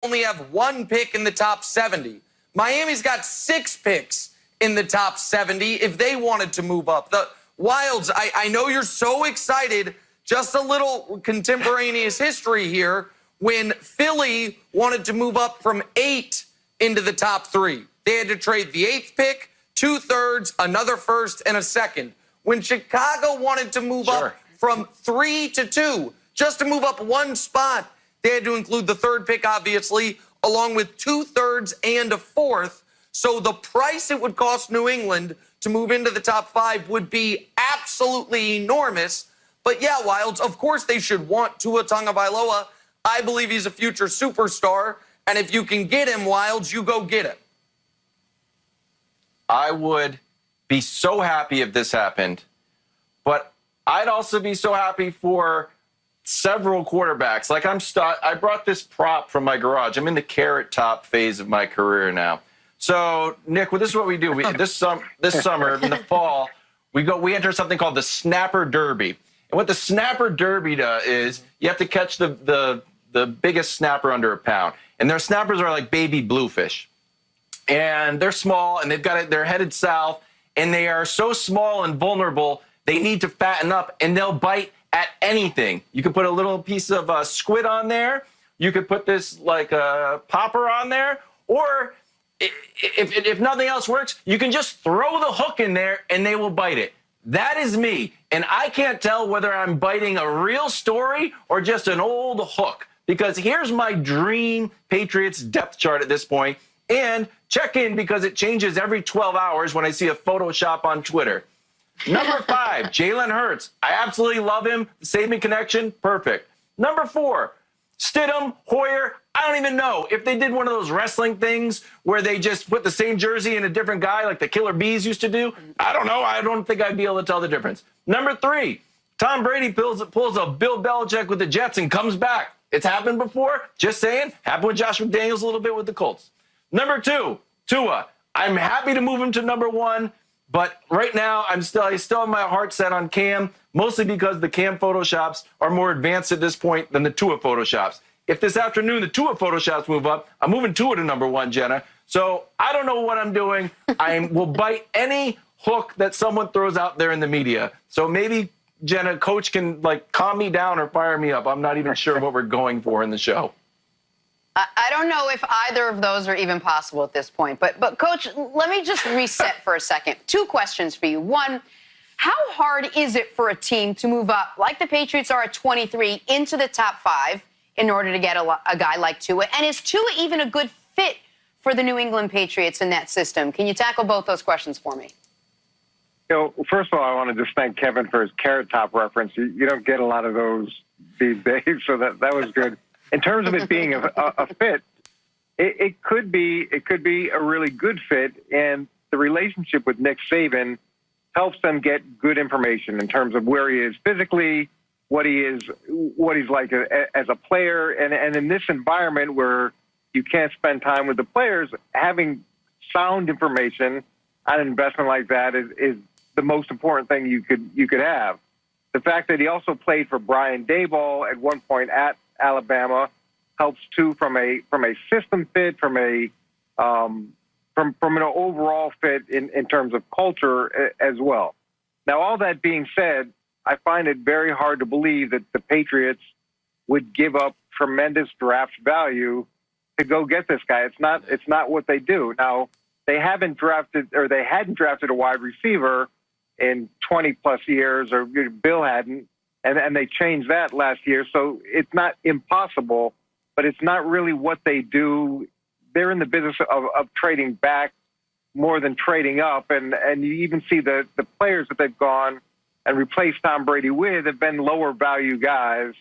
only have 1 pick in the top 70. Miami's got 6 picks in the top 70 if they wanted to move up. The Wilds, I know you're so excited. Just a little contemporaneous history here. When Philly wanted to move up from 8 into the top 3, they had to trade the 8th pick, 2/3, another first, and a second. When Chicago wanted to move up from 3 to 2, just to move up 1 spot, they had to include the 3rd pick, obviously, along with 2/3 and a 4th. So the price it would cost New England to move into the top 5 would be absolutely enormous. But yeah, Wilds, of course they should want Tua Tagovailoa. I believe he's a future superstar. And if you can get him, Wilds, you go get him. I would be so happy if this happened. But I'd also be so happy for several quarterbacks. Like I brought this prop from my garage. I'm in the carrot top phase of my career now. So, Nick, well, this is what we do. This summer, in the fall, we enter something called the Snapper Derby. And what the Snapper Derby does is you have to catch the biggest snapper under a pound. And their snappers are like baby bluefish. And they're small, and they're headed south, and they are so small and vulnerable, they need to fatten up, and they'll bite at anything. You could put a little piece of squid on there. You could put this like a popper on there. Or if nothing else works, you can just throw the hook in there, and they will bite it. That is me. And I can't tell whether I'm biting a real story or just an old hook. Because here's my dream Patriots depth chart at this point. And check in because it changes every 12 hours when I see a Photoshop on Twitter. Number 5, Jalen Hurts. I absolutely love him. The Saban connection, perfect. Number 4, Stidham, Hoyer. I don't even know if they did one of those wrestling things where they just put the same jersey in a different guy like the Killer Bees used to do. I don't know. I don't think I'd be able to tell the difference. Number 3, Tom Brady pulls a Bill Belichick with the Jets and comes back. It's happened before. Just saying. Happened with Josh McDaniels a little bit with the Colts. Number 2, Tua. I'm happy to move him to number 1, but right now I still have my heart set on Cam, mostly because the Cam Photoshops are more advanced at this point than the Tua Photoshops. If this afternoon the Tua Photoshops move up, I'm moving Tua to number 1, Jenna. So I don't know what I'm doing. I will bite any hook that someone throws out there in the media. So maybe, Jenna, Coach can calm me down or fire me up. I'm not even sure what we're going for in the show. I don't know if either of those are even possible at this point. But Coach, let me just reset for a second. 2 questions for you. 1, how hard is it for a team to move up, like the Patriots are at 23, into the top 5 in order to get a guy like Tua? And is Tua even a good fit for the New England Patriots in that system? Can you tackle both those questions for me? First of all, I want to just thank Kevin for his carrot top reference. You don't get a lot of those these days, so that was good. In terms of it being a fit, it could be a really good fit, and the relationship with Nick Saban helps them get good information in terms of where he is physically, what he's like as a player, and in this environment where you can't spend time with the players, having sound information on an investment like that is the most important thing you could have. The fact that he also played for Brian Daboll at one point at Alabama helps too from a system fit, from an overall fit in terms of culture as well. Now, all that being said, I find it very hard to believe that the Patriots would give up tremendous draft value to go get this guy. It's not what they do. Now, they hadn't drafted a wide receiver in 20 plus years, or Bill hadn't. And they changed that last year. So it's not impossible, but it's not really what they do. They're in the business of trading back more than trading up. And you even see the players that they've gone and replaced Tom Brady with have been lower value guys.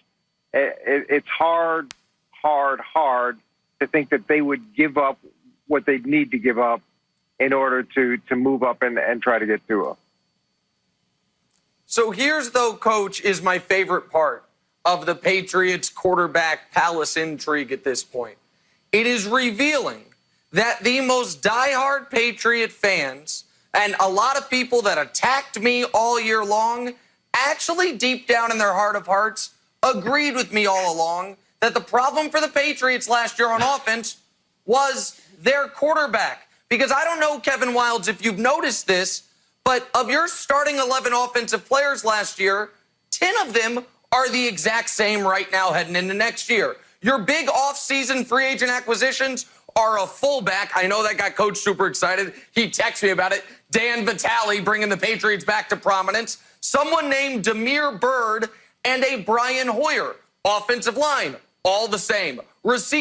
It's hard to think that they would give up what they need to give up in order to move up and try to get Tua. So here's, though, Coach, is my favorite part of the Patriots quarterback palace intrigue at this point. It is revealing that the most diehard Patriot fans and a lot of people that attacked me all year long actually deep down in their heart of hearts agreed with me all along that the problem for the Patriots last year on offense was their quarterback. Because I don't know, Kevin Wildes, if you've noticed this, but of your starting 11 offensive players last year, 10 of them are the exact same right now heading into next year. Your big offseason free agent acquisitions are a fullback. I know that got Coach super excited. He texted me about it. Dan Vitale bringing the Patriots back to prominence. Someone named Demir Bird and a Brian Hoyer. Offensive line, all the same.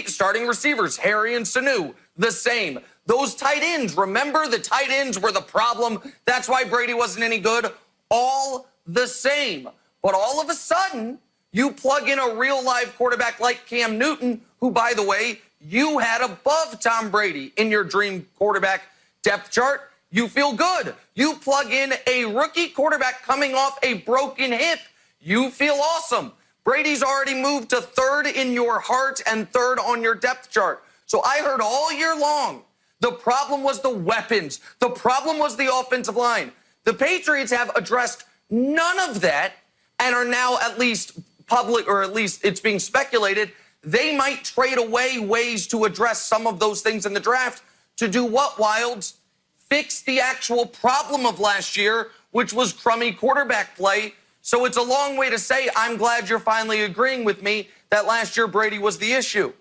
Starting receivers, Harry and Sanu, the same. Those tight ends, remember the tight ends were the problem. That's why Brady wasn't any good. All the same. But all of a sudden, you plug in a real live quarterback like Cam Newton, who, by the way, you had above Tom Brady in your dream quarterback depth chart. You feel good. You plug in a rookie quarterback coming off a broken hip. You feel awesome. Brady's already moved to third in your heart and third on your depth chart. So I heard all year long, the problem was the weapons. The problem was the offensive line. The Patriots have addressed none of that and are now at least public, or at least it's being speculated, they might trade away ways to address some of those things in the draft to do what, Wildes? Fix the actual problem of last year, which was crummy quarterback play. So it's a long way to say, I'm glad you're finally agreeing with me that last year Brady was the issue.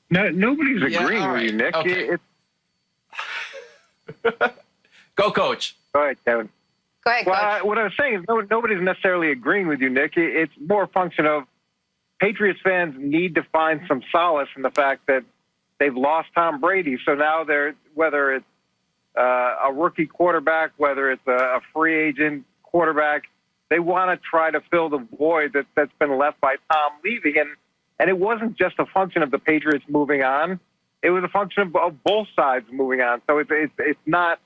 No, nobody's agreeing with you, Nick. Okay. Go, Coach. Go ahead, Kevin. Go ahead, Coach. What I was saying is nobody's necessarily agreeing with you, Nick. It's more a function of Patriots fans need to find some solace in the fact that they've lost Tom Brady. So now whether it's a rookie quarterback, whether it's a free agent quarterback, they want to try to fill the void that's been left by Tom leaving. And it wasn't just a function of the Patriots moving on. It was a function of both sides moving on. So it's not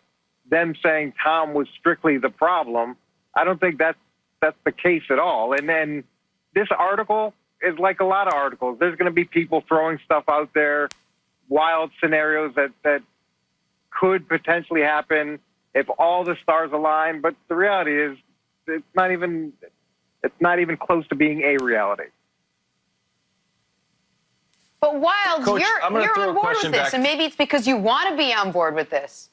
them saying Tom was strictly the problem. I don't think that's the case at all. And then this article is like a lot of articles. There's going to be people throwing stuff out there, wild scenarios that could potentially happen if all the stars align. But the reality is it's not even close to being a reality. But Wildes, Coach, you're I'm gonna throw on a board question with this, back. and maybe it's because you want to be on board with this.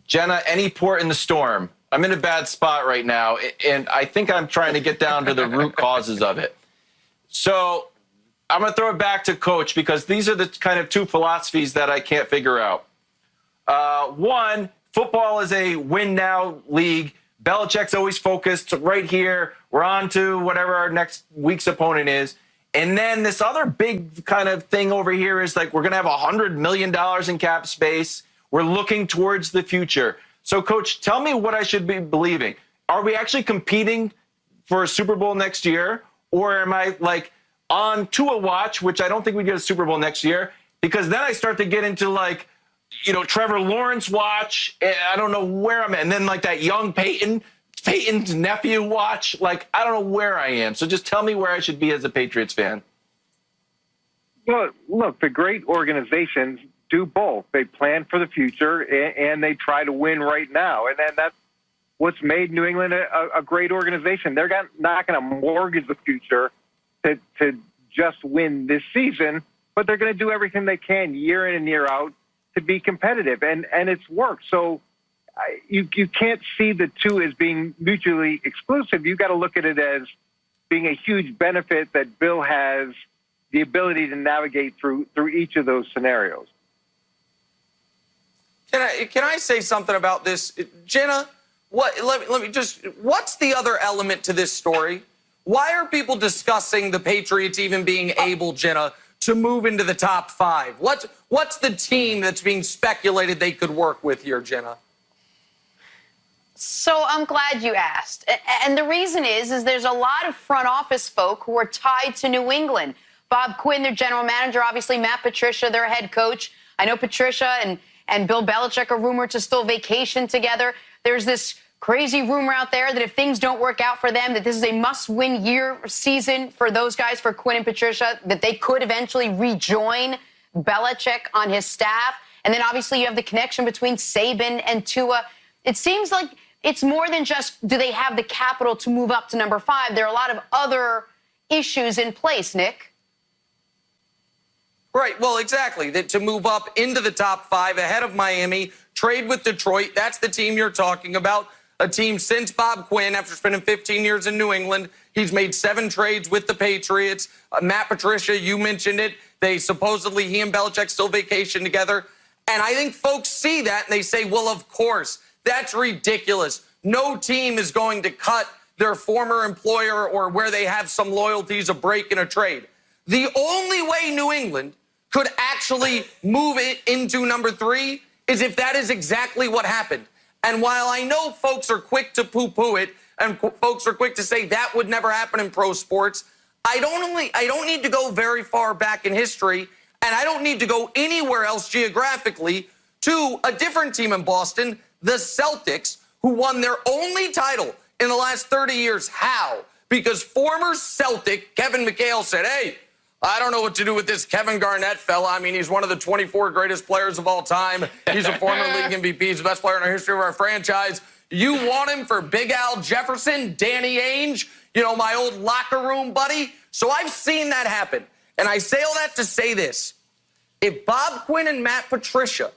Jenna, any port in the storm. I'm in a bad spot right now, and I think I'm trying to get down to the root causes of it. So I'm going to throw it back to Coach because these are the kind of two philosophies that I can't figure out. One, football is a win-now league. Belichick's always focused right here. We're on to whatever our next week's opponent is. And then this other big kind of thing over here is like we're going to have $100 million in cap space. We're looking towards the future. So, Coach, tell me what I should be believing. Are we actually competing for a Super Bowl next year? Or am I like on Tua watch, which I don't think we get a Super Bowl next year? Because then I start to get into like, Trevor Lawrence watch. I don't know where I'm at. And then like that young Peyton's nephew watch. Like, I don't know where I am. So just tell me where I should be as a Patriots fan. Well, look, the great organizations do both. They plan for the future and they try to win right now. And then that's what's made New England a great organization. They're not going to mortgage the future to just win this season, but they're going to do everything they can year in and year out to be competitive. And it's worked. So you can't see the two as being mutually exclusive. You've got to look at it as being a huge benefit that Bill has the ability to navigate through each of those scenarios. Can I say something about this, Jenna? What's the other element to this story? Why are people discussing the Patriots even being able, Jenna, to move into the top 5? What's the team that's being speculated they could work with here, Jenna? So I'm glad you asked. And the reason is there's a lot of front office folk who are tied to New England. Bob Quinn, their general manager, obviously Matt Patricia, their head coach. I know Patricia and Bill Belichick are rumored to still vacation together. There's this crazy rumor out there that if things don't work out for them, that this is a must-win year season for those guys, for Quinn and Patricia, that they could eventually rejoin Belichick on his staff. And then obviously you have the connection between Saban and Tua. It seems like it's more than just do they have the capital to move up to number 5. There are a lot of other issues in place, Nick. Right, well, exactly. That to move up into the top 5 ahead of Miami, trade with Detroit. That's the team you're talking about. A team since Bob Quinn, after spending 15 years in New England, he's made 7 trades with the Patriots. Matt Patricia, you mentioned it. They supposedly, he and Belichick still vacation together. And I think folks see that and they say, well, of course, that's ridiculous. No team is going to cut their former employer or where they have some loyalties a break in a trade. The only way New England could actually move it into number 3 is if that is exactly what happened. And while I know folks are quick to poo-poo it and folks are quick to say that would never happen in pro sports, I don't need to go very far back in history, and I don't need to go anywhere else geographically to a different team in Boston, the Celtics, who won their only title in the last 30 years. How? Because former Celtic Kevin McHale said, hey, I don't know what to do with this Kevin Garnett fella. I mean, he's one of the 24 greatest players of all time. He's a former league MVP. He's the best player in the history of our franchise. You want him for Big Al Jefferson, Danny Ainge, my old locker room buddy? So I've seen that happen. And I say all that to say this. If Bob Quinn and Matt Patricia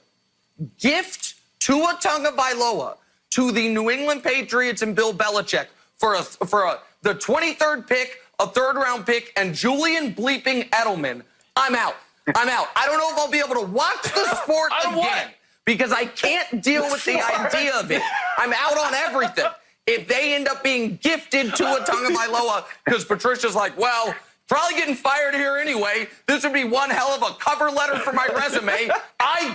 gift Tua Tagovailoa to the New England Patriots and Bill Belichick for the 23rd pick, a 3rd-round pick, and Julian bleeping Edelman, I'm out. I'm out. I don't know if I'll be able to watch the sport again because I can't deal with the idea of it. I'm out on everything. If they end up being gifted to a Tagovailoa because Patricia's like, well, probably getting fired here anyway. This would be one hell of a cover letter for my resume. I